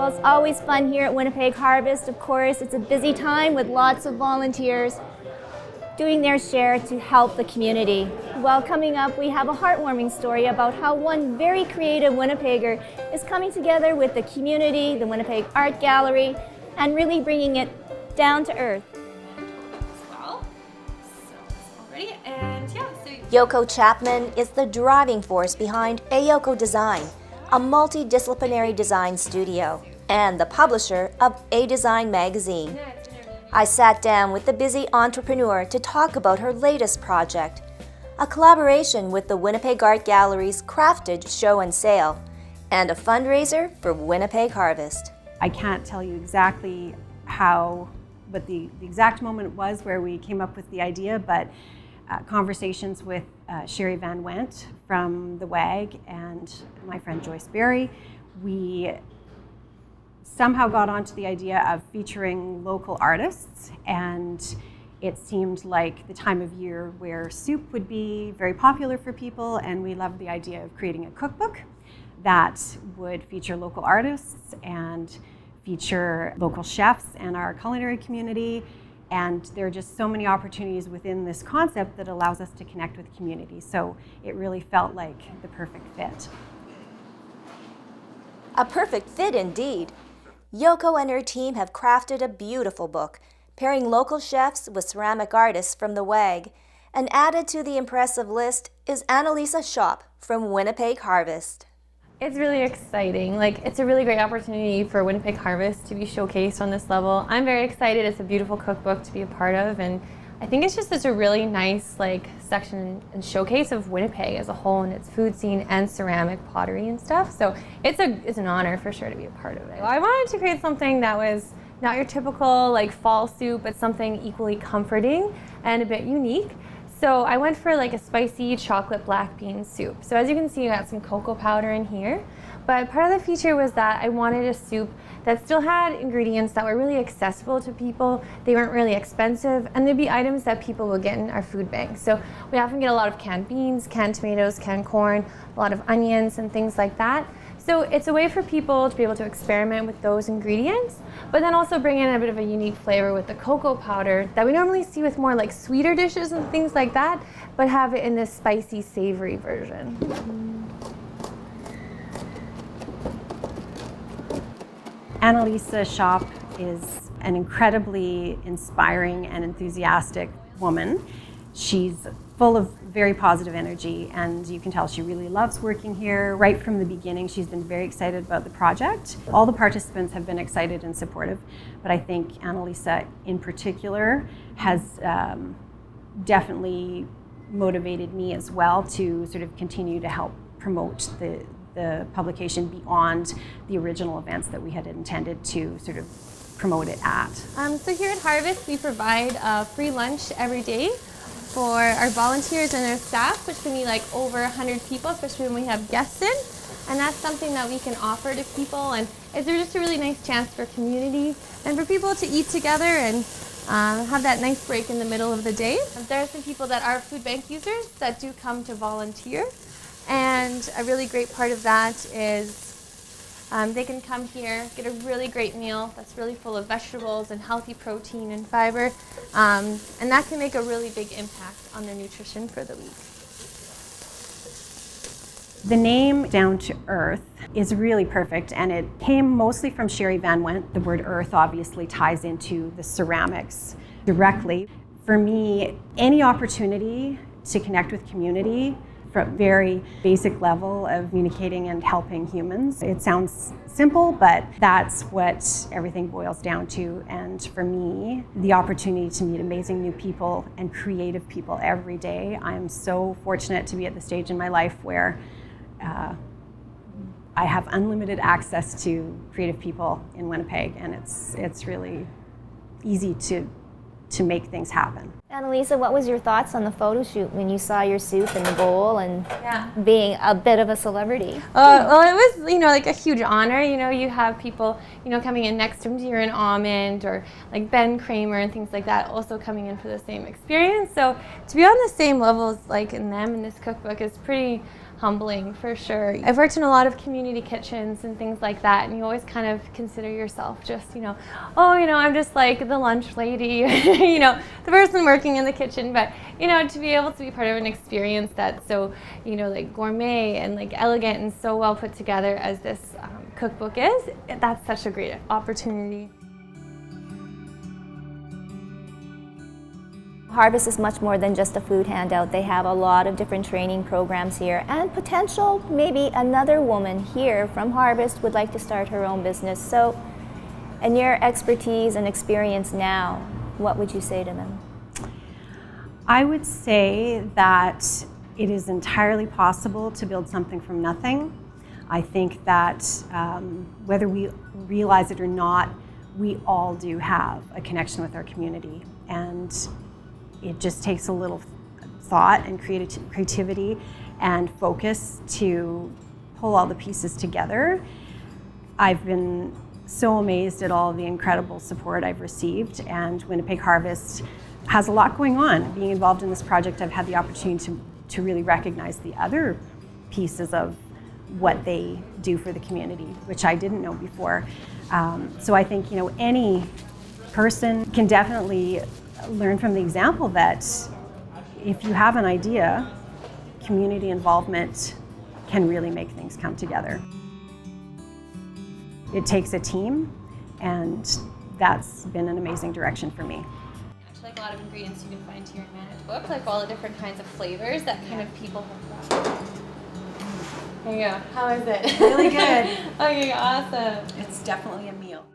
Well, it's always fun here at Winnipeg Harvest. Of course, it's a busy time with lots of volunteers doing their share to help the community. Well, coming up, we have a heartwarming story about how one very creative Winnipegger is coming together with the community, the Winnipeg Art Gallery, and really bringing it down to earth. Yoko Chapman is the driving force behind AYOKO Design, a multidisciplinary design studio, and the publisher of A Design magazine. I sat down with the busy entrepreneur to talk about her latest project, a collaboration with the Winnipeg Art Gallery's Crafted Show and Sale, and a fundraiser for Winnipeg Harvest. I can't tell you exactly what the exact moment was where we came up with the idea, but conversations with Sherry Van Went from the WAG and my friend Joyce Berry, we somehow got onto the idea of featuring local artists, and it seemed like the time of year where soup would be very popular for people, and we loved the idea of creating a cookbook that would feature local artists and feature local chefs and our culinary community. And there are just so many opportunities within this concept that allows us to connect with community. So it really felt like the perfect fit. A perfect fit indeed. Yoko and her team have crafted a beautiful book, pairing local chefs with ceramic artists from the WAG. And added to the impressive list is Annalisa Shop from Winnipeg Harvest. It's really exciting. It's a really great opportunity for Winnipeg Harvest to be showcased on this level. I'm very excited. It's a beautiful cookbook to be a part of, and I think it's just such a really nice section and showcase of Winnipeg as a whole and its food scene and ceramic pottery and stuff. So it's an honor for sure to be a part of it. I wanted to create something that was not your typical fall soup, but something equally comforting and a bit unique. So I went for a spicy chocolate black bean soup. So as you can see, I got some cocoa powder in here. But part of the feature was that I wanted a soup that still had ingredients that were really accessible to people. They weren't really expensive, and they'd be items that people will get in our food bank. So we often get a lot of canned beans, canned tomatoes, canned corn, a lot of onions and things like that. So it's a way for people to be able to experiment with those ingredients, but then also bring in a bit of a unique flavor with the cocoa powder that we normally see with more sweeter dishes and things like that, but have it in this spicy, savory version. Annalisa Shop is an incredibly inspiring and enthusiastic woman. She's full of very positive energy, and you can tell she really loves working here. Right from the beginning, she's been very excited about the project. All the participants have been excited and supportive, but I think Annalisa in particular has definitely motivated me as well to sort of continue to help promote the publication beyond the original events that we had intended to sort of promote it at. So here at Harvest, we provide free lunch every day for our volunteers and our staff, which can be over 100 people, especially when we have guests in. And that's something that we can offer to people, and it's just a really nice chance for community and for people to eat together and have that nice break in the middle of the day. There are some people that are food bank users that do come to volunteer, and a really great part of that is they can come here, get a really great meal that's really full of vegetables and healthy protein and fiber, and that can make a really big impact on their nutrition for the week. The name Down to Earth is really perfect, and it came mostly from Sherry Van Went. The word earth obviously ties into the ceramics directly. For me, any opportunity to connect with community from a very basic level of communicating and helping humans. It sounds simple, but that's what everything boils down to. And for me, the opportunity to meet amazing new people and creative people every day. I'm so fortunate to be at the stage in my life where I have unlimited access to creative people in Winnipeg, and it's really easy to make things happen. Annalisa, what was your thoughts on the photo shoot when you saw your soup in the bowl and being a bit of a celebrity? Well, it was, a huge honor. You have people, coming in next to Deer and Almond, or Ben Kramer and things like that, also coming in for the same experience. So to be on the same level as in them in this cookbook is pretty humbling for sure. I've worked in a lot of community kitchens and things like that, and you always kind of consider yourself just, oh, I'm just like the lunch lady, the person working in the kitchen. But, to be able to be part of an experience that's so, like gourmet and like elegant and so well put together as this cookbook is, that's such a great opportunity. Harvest is much more than just a food handout. They have a lot of different training programs here, and potential maybe another woman here from Harvest would like to start her own business. So, in your expertise and experience now, what would you say to them? I would say that it is entirely possible to build something from nothing. I think that whether we realize it or not, we all do have a connection with our community, and it just takes a little thought and creativity and focus to pull all the pieces together. I've been so amazed at all the incredible support I've received, and Winnipeg Harvest has a lot going on. Being involved in this project, I've had the opportunity to really recognize the other pieces of what they do for the community, which I didn't know before. So I think any person can definitely learn from the example that if you have an idea, community involvement can really make things come together. It takes a team, and that's been an amazing direction for me. Actually, like a lot of ingredients you can find here in Manage Book, like all the different kinds of flavors that kind of people have brought. There you go. How is it? Really good. Okay, awesome. It's definitely a meal.